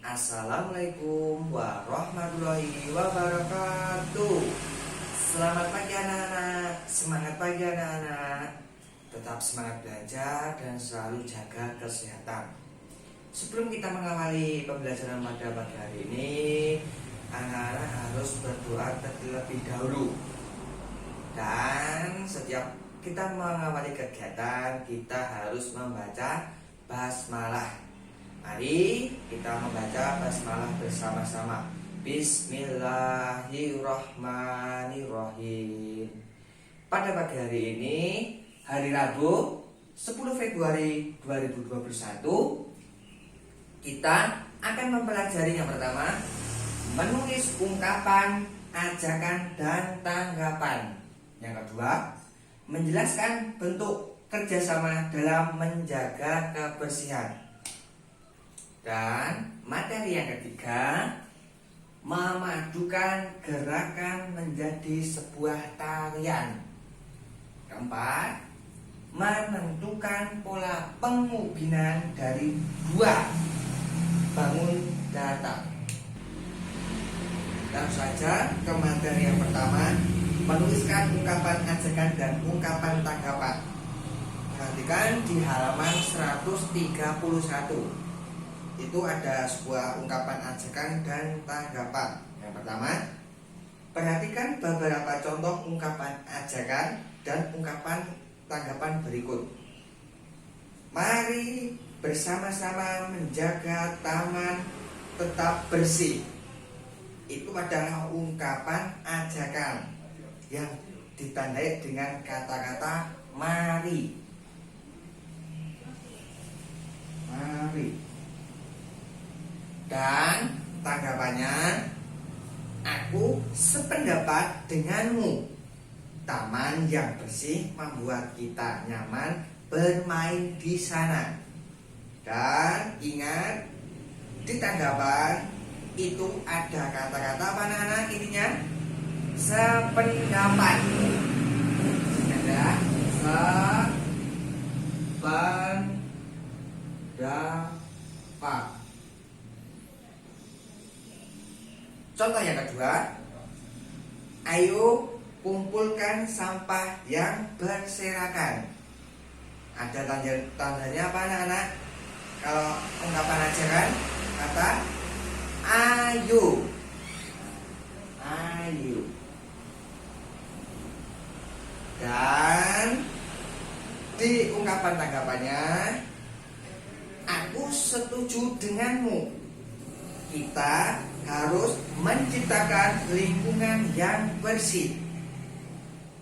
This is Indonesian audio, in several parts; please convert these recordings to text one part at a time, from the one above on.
Assalamualaikum warahmatullahi wabarakatuh. Selamat pagi anak-anak. Semangat pagi anak-anak. Tetap semangat belajar dan selalu jaga kesehatan. Sebelum kita mengawali pembelajaran pada pagi hari ini, anak-anak harus berdoa terlebih dahulu. Dan setiap kita mengawali kegiatan, kita harus membaca basmalah. Mari kita membaca basmalah bersama-sama. Bismillahirrahmanirrahim. Pada pagi hari ini, hari Rabu 10 Februari 2021, kita akan mempelajari yang pertama, menulis ungkapan, ajakan, dan tanggapan. Yang kedua, menjelaskan bentuk kerjasama dalam menjaga kebersihan. Dan materi yang ketiga, memadukan gerakan menjadi sebuah tarian. Keempat, menentukan pola pengubinan dari dua bangun datar. Langsung saja ke materi yang pertama, menuliskan ungkapan ajakan dan ungkapan tanggapan. Perhatikan di halaman 131. Itu ada sebuah ungkapan ajakan dan tanggapan. Yang pertama, perhatikan beberapa contoh ungkapan ajakan dan ungkapan tanggapan berikut. Mari bersama-sama menjaga taman tetap bersih. Itu adalah ungkapan ajakan yang ditandai dengan kata-kata mari. Mari. Dan tanggapannya, aku sependapat denganmu. Taman yang bersih membuat kita nyaman bermain di sana. Dan ingat, di tanggapan itu ada kata-kata apa anak-anak intinya? Sependapat. Ada sependapat. Contoh yang kedua, ayo kumpulkan sampah yang berserakan. Ada tandanya apa anak-anak? Kalau ungkapan ajakan, kata ayo. Ayo. Dan di ungkapan tanggapannya, aku setuju denganmu. Kita harus menciptakan lingkungan yang bersih.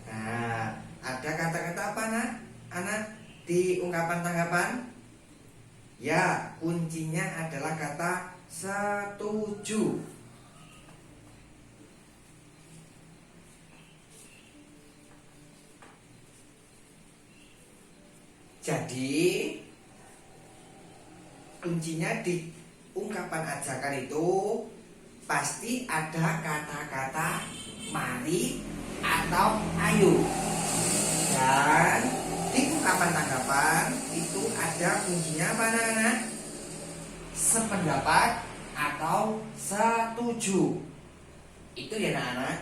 Nah, ada kata-kata apa anak di ungkapan tanggapan? Ya, kuncinya adalah kata setuju. Jadi, kuncinya di ungkapan ajakan itu pasti ada kata-kata mari atau ayo. Dan di ungkapan tanggapan itu ada kuncinya apa anak-anak? Sependapat atau setuju. Itu ya anak-anak,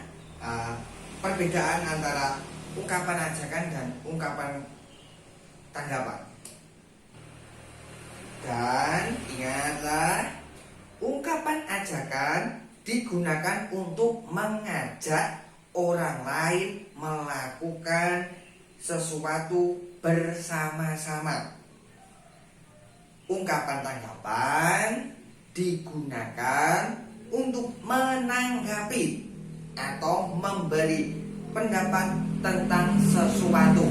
perbedaan antara ungkapan ajakan dan ungkapan tanggapan. Dan ingatlah, ungkapan ajakan digunakan untuk mengajak orang lain melakukan sesuatu bersama-sama. Ungkapan tanggapan digunakan untuk menanggapi atau memberi pendapat tentang sesuatu.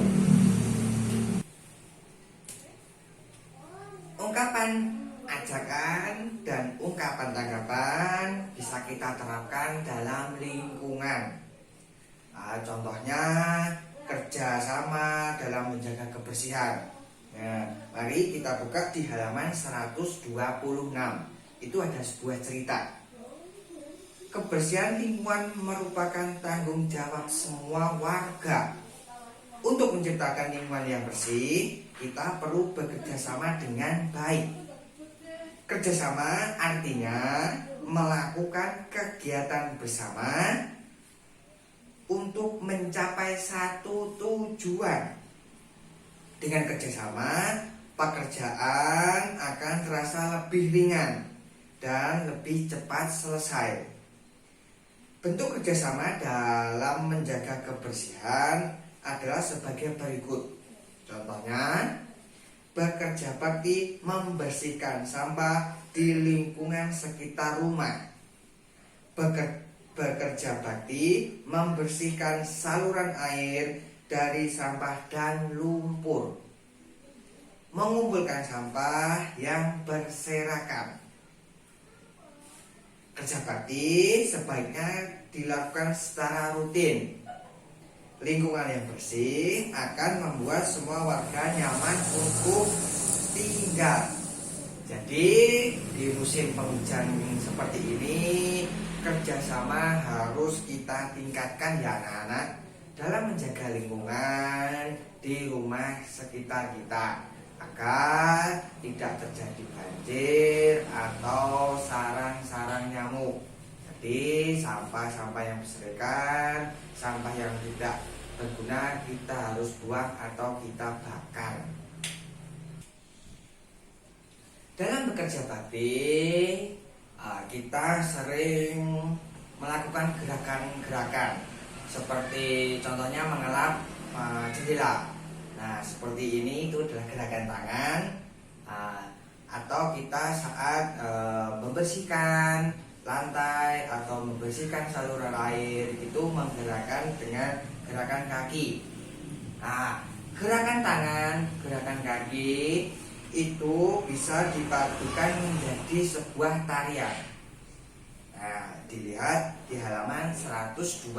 Ungkapan ajakan dan ungkapan tanggapan bisa kita terapkan dalam lingkungan. Contohnya kerjasama dalam menjaga kebersihan. Nah, mari kita buka di halaman 126. Itu ada sebuah cerita. Kebersihan lingkungan merupakan tanggung jawab semua warga. Untuk menciptakan lingkungan yang bersih, kita perlu bekerja sama dengan baik. Kerjasama artinya melakukan kegiatan bersama untuk mencapai satu tujuan. Dengan kerjasama, pekerjaan akan terasa lebih ringan dan lebih cepat selesai. Bentuk kerjasama dalam menjaga kebersihan adalah sebagai berikut. Contohnya, bekerja bakti membersihkan sampah di lingkungan sekitar rumah. Bekerja bakti membersihkan saluran air dari sampah dan lumpur. Mengumpulkan sampah yang berserakan. Kerja bakti sebaiknya dilakukan secara rutin. Lingkungan yang bersih akan membuat semua warga nyaman untuk tinggal. Jadi di musim penghujan seperti ini, kerjasama harus kita tingkatkan ya anak-anak, dalam menjaga lingkungan di rumah sekitar kita, agar tidak terjadi banjir atau sarang-sarang nyamuk. Jadi sampah-sampah yang berserakan, sampah yang tidak berguna kita harus buang atau kita bakar. Dalam bekerja bakti, kita sering melakukan gerakan-gerakan seperti contohnya mengelap jendela. Nah, seperti ini itu adalah gerakan tangan, atau kita saat membersihkan lantai atau membersihkan saluran air itu menggerakkan dengan gerakan kaki. Nah, gerakan tangan, gerakan kaki itu bisa dipadukan menjadi sebuah tarian. Nah, dilihat di halaman 129.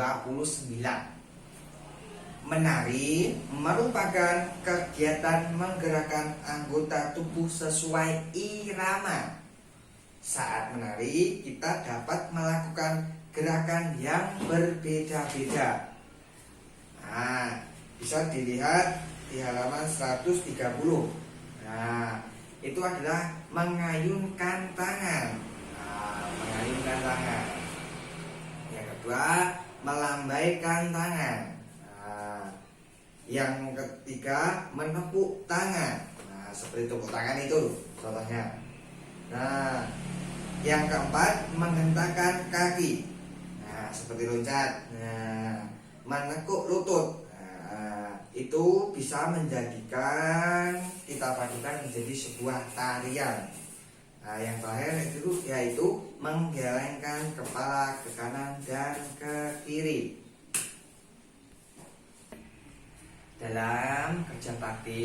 Menari merupakan kegiatan menggerakkan anggota tubuh sesuai irama. Saat menari, kita dapat melakukan gerakan yang berbeda-beda. Nah, bisa dilihat di halaman 130. Nah, itu adalah mengayunkan tangan. Mengayunkan tangan. Yang kedua, melambaikan tangan. Yang ketiga, menepuk tangan. Nah, seperti tepuk tangan itu contohnya. Nah, yang keempat, menghentakkan kaki. Nah, seperti loncat. Nah, menekuk lutut. Nah, itu bisa menjadikan kita padukan menjadi sebuah tarian. Nah, yang terakhir itu yaitu menggelengkan kepala ke kanan dan ke kiri. Dalam kerja bakti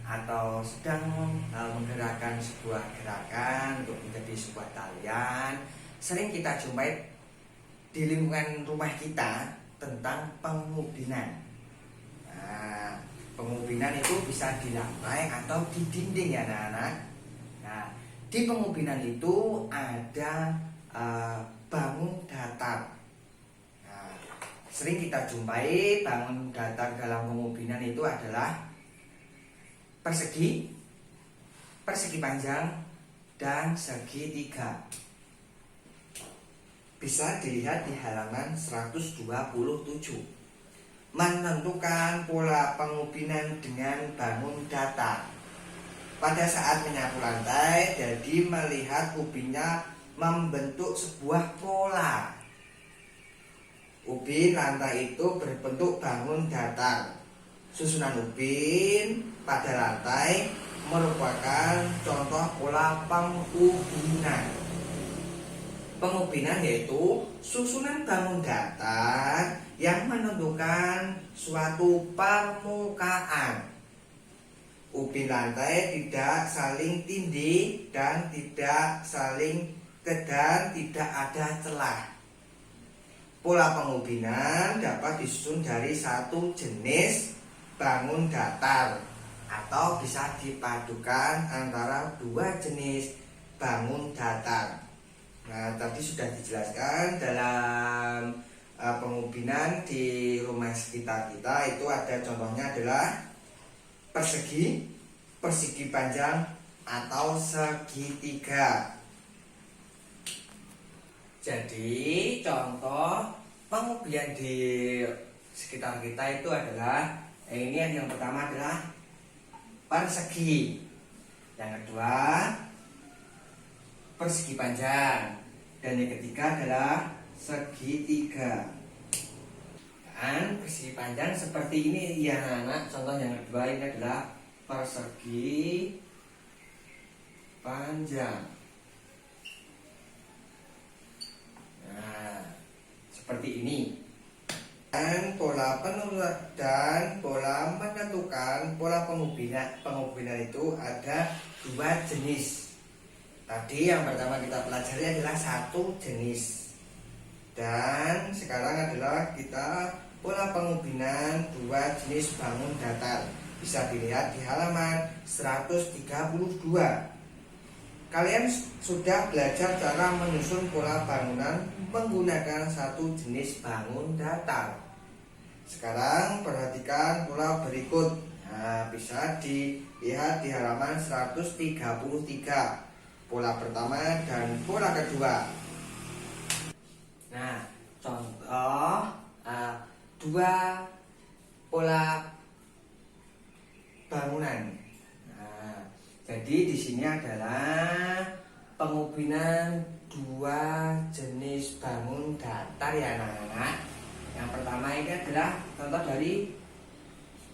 atau sedang menggerakkan sebuah gerakan untuk menjadi sebuah tarian, sering kita jumpai di lingkungan rumah kita tentang pengubinan. Nah, pengubinan itu bisa di lantai atau di dinding ya anak-anak. Nah, di pengubinan itu ada bangun datar. Sering kita jumpai bangun datar dalam pengubinan itu adalah persegi, persegi panjang, dan segitiga. Bisa dilihat di halaman 127. Menentukan pola pengubinan dengan bangun datar. Pada saat menyapu lantai, jadi melihat ubinnya membentuk sebuah pola. Ubin lantai itu berbentuk bangun datar. Susunan ubin pada lantai merupakan contoh pola pengubinan. Pengubinan yaitu susunan bangun datar yang menentukan suatu permukaan. Ubin lantai tidak saling tindih dan tidak ada celah. Pola pengubinan dapat disusun dari satu jenis bangun datar atau bisa dipadukan antara dua jenis bangun datar. Nah, tadi sudah dijelaskan dalam pengubinan di rumah sekitar kita itu ada contohnya adalah persegi, persegi panjang, atau segitiga. Jadi contoh pengubian di sekitar kita itu adalah ini yang pertama adalah persegi, yang kedua persegi panjang, dan yang ketiga adalah segitiga. Dan persegi panjang seperti ini ya anak. Contoh yang kedua ini adalah persegi panjang. Nah, seperti ini. Dan pola menentukan pola pengubinan itu ada dua jenis. Tadi yang pertama kita pelajari adalah satu jenis. Dan sekarang adalah kita pola pengubinan dua jenis bangun datar. Bisa dilihat di halaman 132. Kalian sudah belajar cara menyusun pola bangunan menggunakan satu jenis bangun datar. Sekarang perhatikan pola berikut. Nah, bisa dilihat di halaman 133. Pola pertama dan pola kedua. Nah, contoh dua pola bangunan. Jadi di sini adalah pengubinan dua jenis bangun datar ya anak-anak. Yang pertama ini adalah contoh dari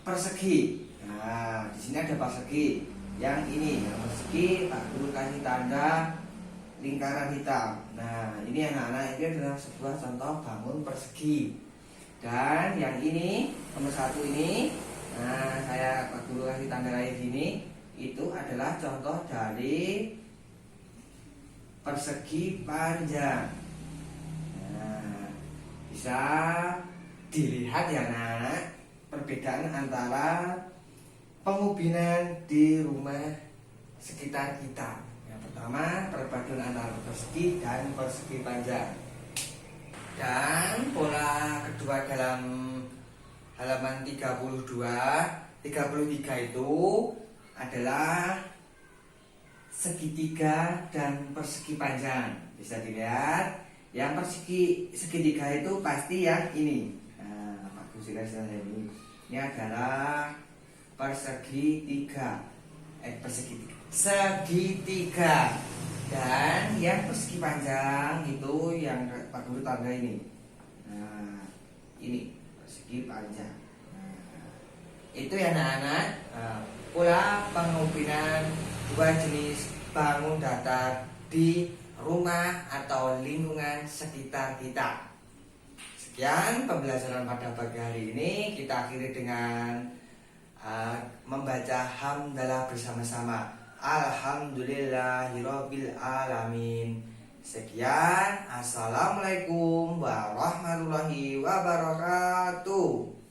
persegi. Nah, di sini ada persegi. Yang ini yang persegi, Pak Guru kasih tanda lingkaran hitam. Nah, ini anak-anak, ini adalah sebuah contoh bangun persegi. Dan yang ini nomor satu ini, nah saya Pak Guru kasih tanda lain sini. Itu adalah contoh dari persegi panjang. Nah, bisa dilihat ya anak, perbedaan antara pengubinan di rumah sekitar kita. Yang pertama, perpaduan antara persegi dan persegi panjang. Dan pola kedua dalam halaman 33 itu adalah segitiga dan persegi panjang. Bisa dilihat yang segitiga itu pasti yang ini. Nah, Pak Guru ini. Ini adalah segitiga. Dan yang persegi panjang itu yang Pak Guru tanda ini. Nah, ini persegi panjang. Nah, itu ya anak-anak. Pola pengubinan dua jenis bangun datar di rumah atau lingkungan sekitar kita. Sekian pembelajaran pada pagi hari ini. Kita akhiri dengan membaca hamdalah bersama-sama. Alhamdulillahirabbil alamin. Sekian, assalamualaikum warahmatullahi wabarakatuh.